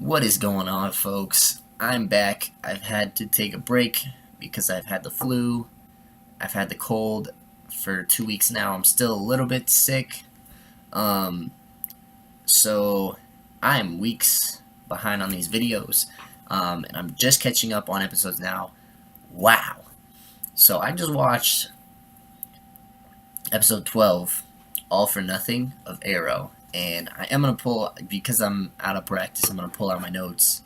What is going on, folks? I'm back. I've had to take a break because I've had the flu. I've had the cold for 2 weeks now. I'm still a little bit sick. Um, so I'm weeks behind on these videos. And I'm just catching up on episodes now. Wow. So I just watched episode 12, All for Nothing of Arrow. And I am going to pull, because I'm out of practice, I'm going to pull out my notes.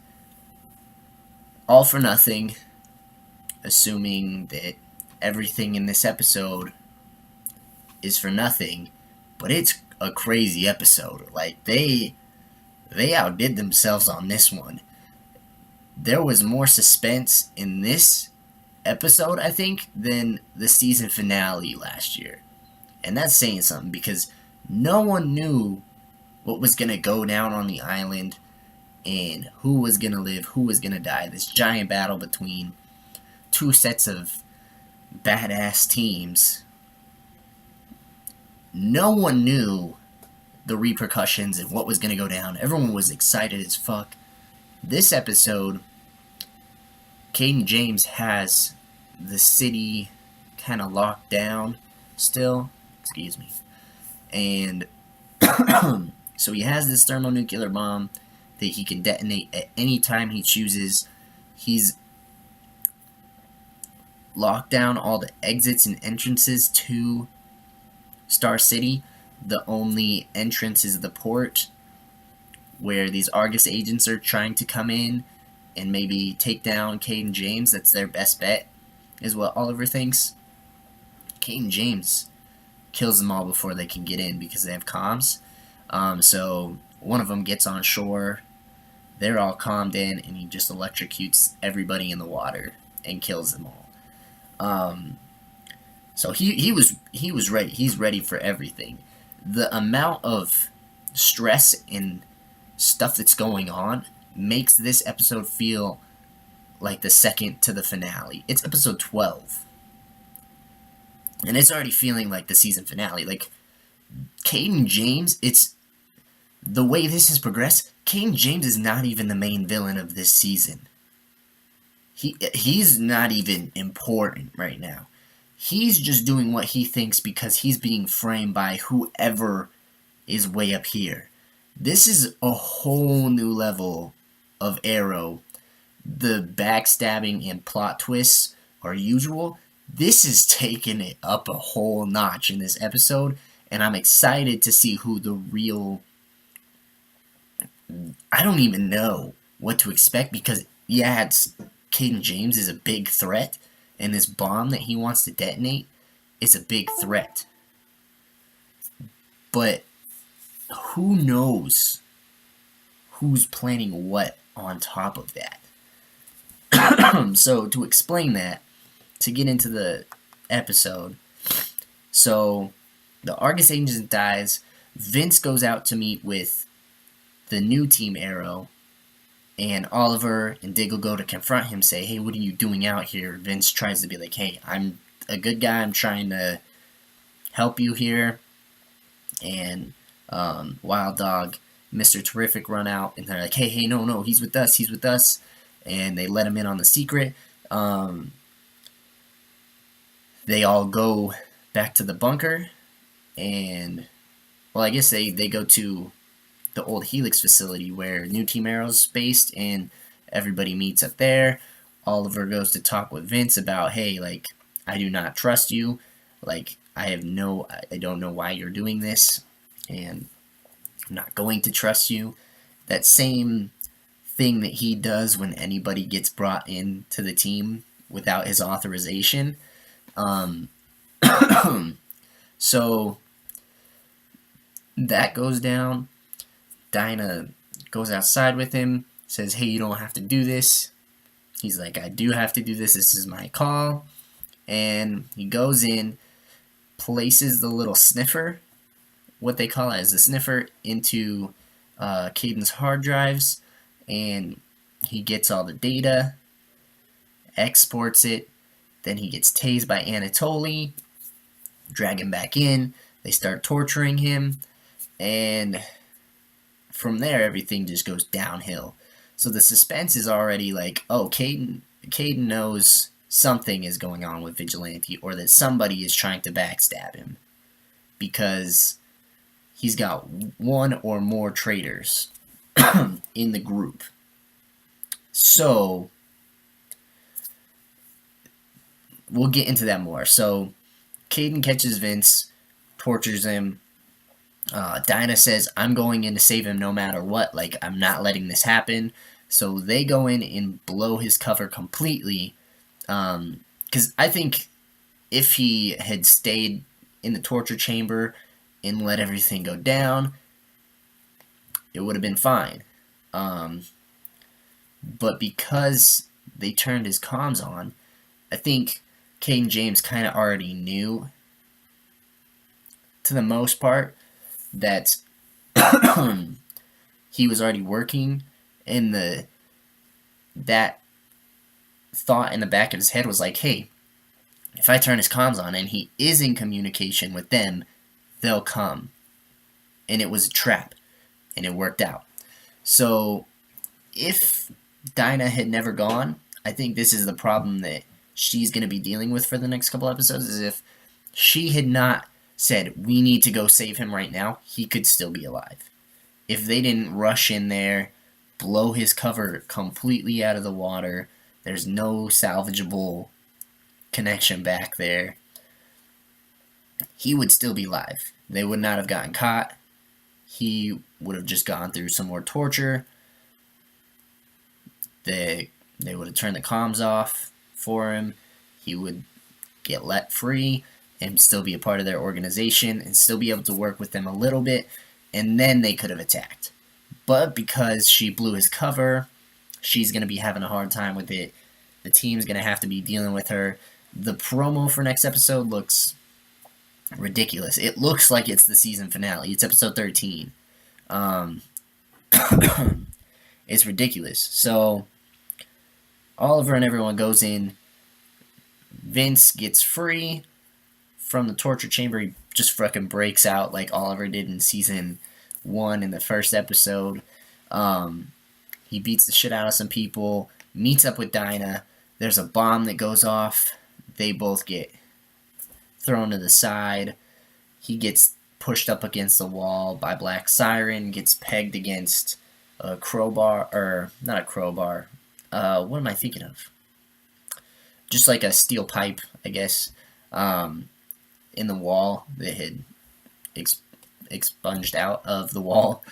All for Nothing, assuming that everything in this episode is for nothing, but it's a crazy episode. Like, they outdid themselves on this one. There was more suspense in this episode, I think, than the season finale last year. And that's saying something, because no one knew what was going to go down on the island and who was going to live, who was going to die. This giant battle between two sets of badass teams. No one knew the repercussions and what was going to go down. Everyone was excited as fuck. This episode, Caden James has the city kind of locked down still. Excuse me. And so he has this thermonuclear bomb that he can detonate at any time he chooses. He's locked down all the exits and entrances to Star City. The only entrance is the port, where these Argus agents are trying to come in and maybe take down Caden James. That's their best bet, is what Oliver thinks. Caden James kills them all before they can get in because they have comms. So one of them gets on shore. They're all calmed in, and he just electrocutes everybody in the water and kills them all. So he was ready. He's ready for everything. The amount of stress and stuff that's going on makes this episode feel like the second to the finale. It's episode 12. And it's already feeling like the season finale. Like, Caden James, it's the way this has progressed. Caden James is not even the main villain of this season. He's not even important right now. He's just doing what he thinks because he's being framed by whoever is way up here. This is a whole new level of Arrow. The backstabbing and plot twists are usual. This is taking it up a whole notch in this episode, and I'm excited to see who the real... I don't even know what to expect, because, yeah, Caden James is a big threat, and this bomb that he wants to detonate is a big threat. But who knows who's planning what on top of that? So, to explain that, to get into the episode, so the Argus agent dies. Vince goes out to meet with the new Team Arrow, and Oliver and Diggle go to confront him, say, hey, what are you doing out here? Vince tries to be like, hey, I'm a good guy, I'm trying to help you here. And Wild Dog, Mr. Terrific run out, and they're like, hey, no, he's with us. And they let him in on the secret. They all go back to the bunker, and, well, I guess they go to the old Helix facility where New Team Arrow's based, and everybody meets up there. Oliver goes to talk with Vince about, hey, like, I do not trust you. Like, I don't know why you're doing this, and I'm not going to trust you. That same thing that he does when anybody gets brought into the team without his authorization. So that goes down. Dinah goes outside with him, says, hey, you don't have to do this. He's like, I do have to do this. This is my call. And he goes in, places the little sniffer, what they call it as a sniffer, into Caden's hard drives, and he gets all the data, exports it. Then he gets tased by Anatoly, drag him back in. They start torturing him, and from there, everything just goes downhill. So the suspense is already like, oh, Caden knows something is going on with Vigilante, or that somebody is trying to backstab him because he's got one or more traitors in the group. So we'll get into that more. So Caden catches Vince, tortures him. Dinah says, I'm going in to save him no matter what. Like, I'm not letting this happen. So they go in and blow his cover completely. Because I think if he had stayed in the torture chamber and let everything go down, it would have been fine. But because they turned his comms on, I think King James kind of already knew, to the most part, that he was already working, and that thought in the back of his head was like, hey, if I turn his comms on and he is in communication with them, they'll come. And it was a trap, and it worked out. So if Dinah had never gone, I think this is the problem that she's going to be dealing with for the next couple episodes, is if she had not said, we need to go save him right now, he could still be alive. If they didn't rush in there, blow his cover completely out of the water, there's no salvageable connection back there, he would still be alive. They would not have gotten caught. He would have just gone through some more torture. They would have turned the comms off for him. He would get let free and still be a part of their organization and still be able to work with them a little bit, and then they could have attacked. But because she blew his cover, she's going to be having a hard time with it. The team's going to have to be dealing with her. The promo for next episode looks ridiculous. It looks like it's the season finale. It's episode 13. It's ridiculous. So Oliver and everyone goes in. Vince gets free from the torture chamber. He just fucking breaks out like Oliver did in season 1 in the first episode. He beats the shit out of some people, meets up with Dinah. There's a bomb that goes off. They both get thrown to the side. He gets pushed up against the wall by Black Siren, gets pegged against a crowbar, or not a crowbar. What am I thinking of? Just like a steel pipe, I guess, in the wall that had expunged out of the wall,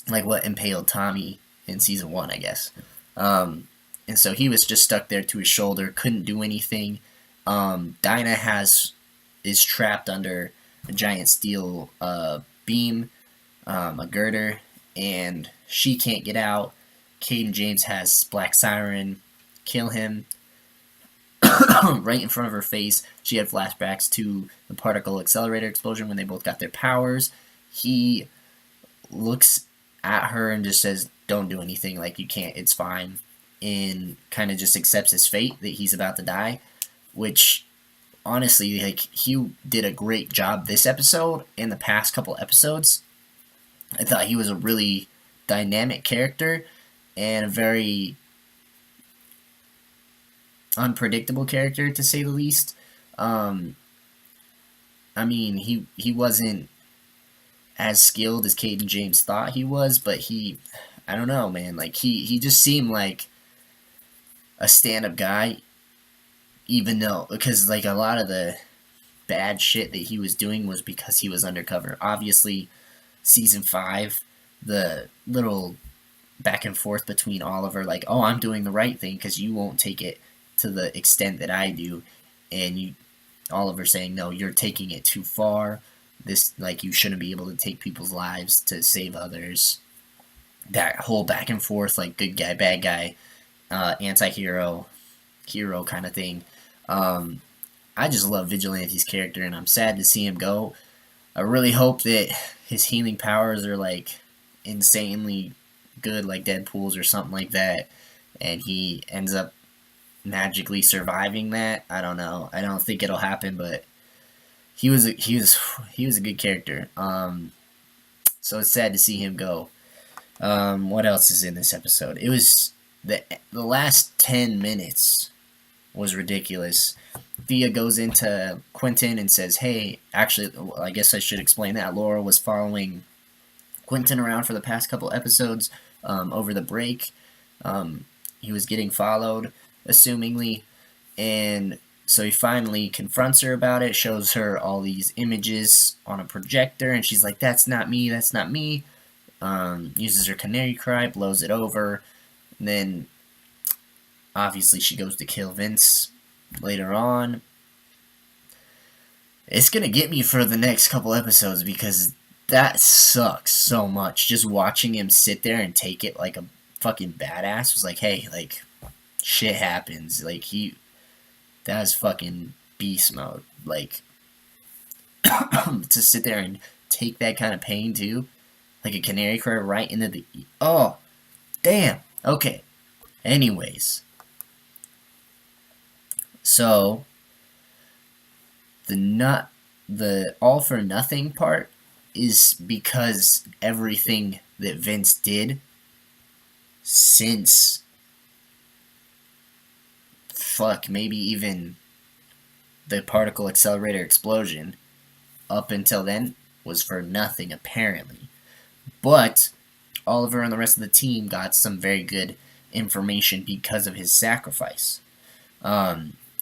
like what impaled Tommy in season 1, I guess. And so he was just stuck there to his shoulder, couldn't do anything. Dinah is trapped under a giant steel beam, a girder, and she can't get out. Caden James has Black Siren kill him right in front of her face. She had flashbacks to the particle accelerator explosion when they both got their powers. He looks at her and just says, don't do anything, like, you can't, it's fine, and kind of just accepts his fate that he's about to die, which honestly, like, he did a great job this episode and the past couple episodes. I thought he was a really dynamic character and a very unpredictable character, to say the least. I mean, he wasn't as skilled as Caden James thought he was, but I don't know, man. Like, he just seemed like a stand-up guy, even though, because, like, a lot of the bad shit that he was doing was because he was undercover. Obviously, season 5, the little back and forth between Oliver, like, oh, I'm doing the right thing because you won't take it to the extent that I do, and Oliver saying, no, you're taking it too far. This, like, you shouldn't be able to take people's lives to save others. That whole back and forth, like, good guy, bad guy, anti-hero, hero kind of thing. I just love Vigilante's character, and I'm sad to see him go. I really hope that his healing powers are, like, insanely good, like Deadpool's or something like that, and he ends up magically surviving that. I don't know. I don't think it'll happen, but he was a good character. So it's sad to see him go. What else is in this episode? It was the last 10 minutes was ridiculous. Thea goes into Quentin and says, "Hey, actually, I guess I should explain that Laura was following Quentin around for the past couple episodes over the break. He was getting followed, assumingly, and so he finally confronts her about it, shows her all these images on a projector, and she's like, "That's not me, that's not me." Uses her canary cry, blows it over, and then obviously she goes to kill Vince later on. It's gonna get me for the next couple episodes because that sucks so much. Just watching him sit there and take it like a fucking badass was like, hey, like, shit happens. Like, that is fucking beast mode. Like, to sit there and take that kind of pain too, like a canary cry right into the, oh, damn. Okay. Anyways, so the all for nothing part is because everything that Vince did since maybe even the particle accelerator explosion up until then was for nothing apparently. But Oliver and the rest of the team got some very good information because of his sacrifice.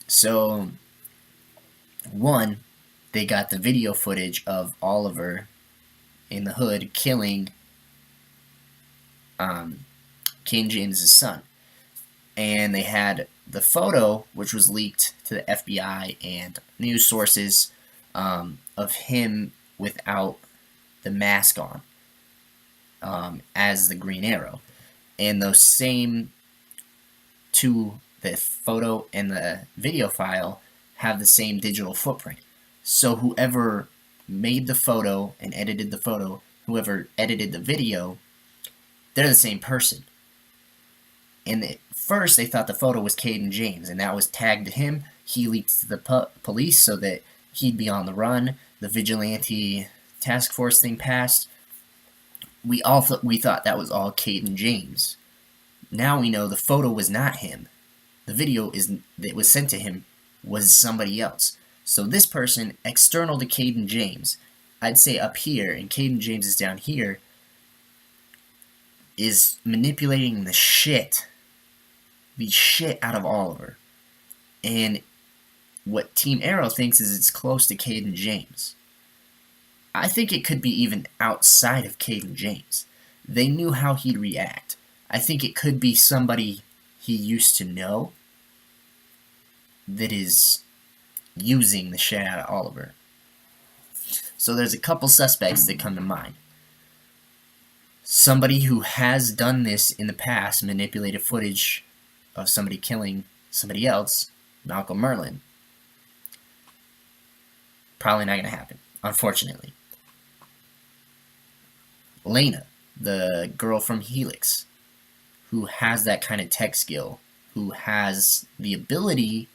So one, they got the video footage of Oliver in the hood killing King James's son. And they had the photo, which was leaked to the FBI and news sources, of him without the mask on, as the Green Arrow. And those same two, the photo and the video file, have the same digital footprint. So whoever made the photo and edited the photo, whoever edited the video, they're the same person. And at first they thought the photo was Caden James, and that was tagged to him. He leaked to the police so that he'd be on the run. The vigilante task force thing passed. We thought that was all Caden James. Now we know the photo was not him. The video that was sent to him was somebody else. So this person, external to Caden James, I'd say up here, and Caden James is down here, is manipulating the shit out of Oliver. And what Team Arrow thinks is it's close to Caden James. I think it could be even outside of Caden James. They knew how he'd react. I think it could be somebody he used to know that is using the shit out of Oliver. So there's a couple suspects that come to mind. Somebody who has done this in the past, manipulated footage of somebody killing somebody else, Malcolm Merlin. Probably not going to happen, unfortunately. Lena, the girl from Helix, who has that kind of tech skill, who has the ability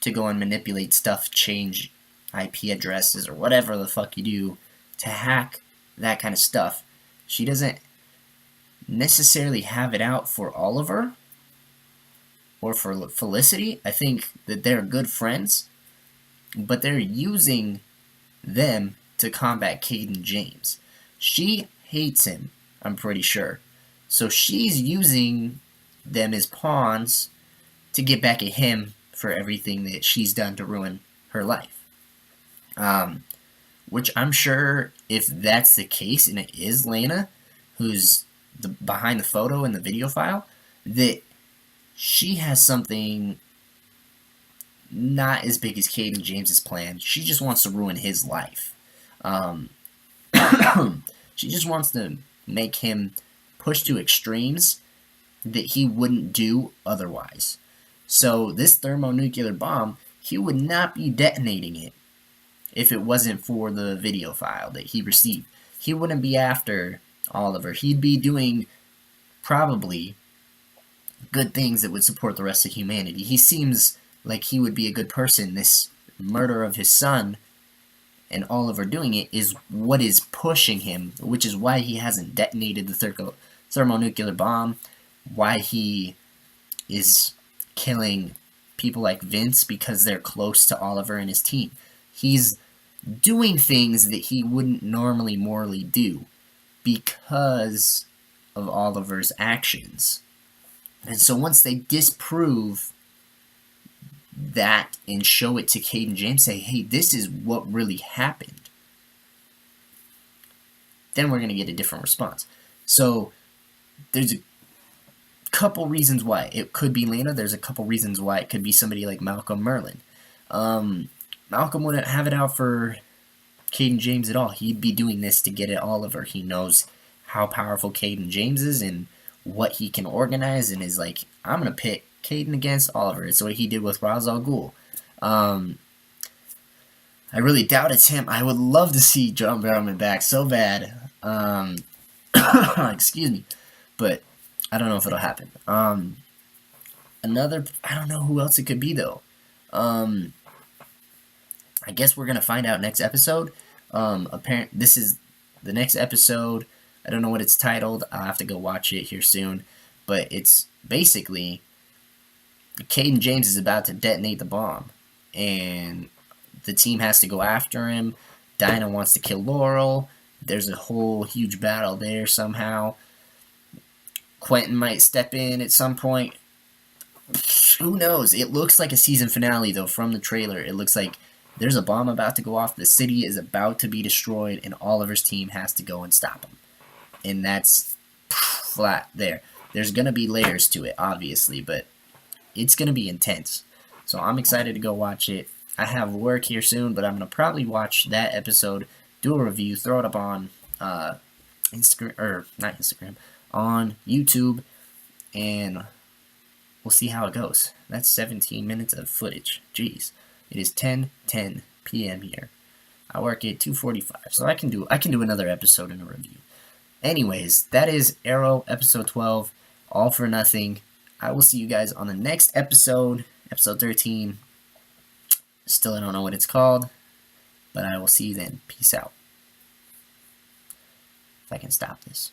to go and manipulate stuff, change IP addresses or whatever the fuck you do to hack that kind of stuff. She doesn't necessarily have it out for Oliver or for Felicity. I think that they're good friends, but they're using them to combat Caden James. She hates him, I'm pretty sure. So she's using them as pawns to get back at him for everything that she's done to ruin her life. Which I'm sure if that's the case, and it is Lena, who's behind the photo and the video file, that she has something not as big as Caden James's plan. She just wants to ruin his life. She just wants to make him push to extremes that he wouldn't do otherwise. So this thermonuclear bomb, he would not be detonating it if it wasn't for the video file that he received. He wouldn't be after Oliver. He'd be doing probably good things that would support the rest of humanity. He seems like he would be a good person. This murder of his son and Oliver doing it is what is pushing him, which is why he hasn't detonated the thermonuclear bomb, why he is killing people like Vince because they're close to Oliver and his team. He's doing things that he wouldn't normally morally do because of Oliver's actions. And so once they disprove that and show it to Cade and James, say, hey, this is what really happened, then we're going to get a different response. So there's a couple reasons why it could be Lena. There's a couple reasons why it could be somebody like Malcolm Merlin. Malcolm wouldn't have it out for Cade and James at all. He'd be doing this to get at Oliver. He knows how powerful Cade and James is and what he can organize, and is like, I'm going to pit Caden against Oliver. It's what he did with Ra's al Ghul. I really doubt it's him. I would love to see John Barrowman back so bad. Excuse me. But I don't know if it'll happen. I don't know who else it could be, though. I guess we're going to find out next episode. This is the next episode. I don't know what it's titled. I'll have to go watch it here soon. But it's basically Caden James is about to detonate the bomb. And the team has to go after him. Dinah wants to kill Laurel. There's a whole huge battle there somehow. Quentin might step in at some point. Who knows? It looks like a season finale, though, from the trailer. It looks like there's a bomb about to go off. The city is about to be destroyed, and Oliver's team has to go and stop him. And that's flat there. There's going to be layers to it, obviously, but it's going to be intense. So I'm excited to go watch it. I have work here soon, but I'm going to probably watch that episode, do a review, throw it up on Instagram, on YouTube, and we'll see how it goes. That's 17 minutes of footage. Jeez. It is 10:10 p.m. here. I work at 2:45, so I can do another episode and a review. Anyways, that is Arrow episode 12, All for Nothing. I will see you guys on the next episode, episode 13. Still, I don't know what it's called, but I will see you then. Peace out. If I can stop this.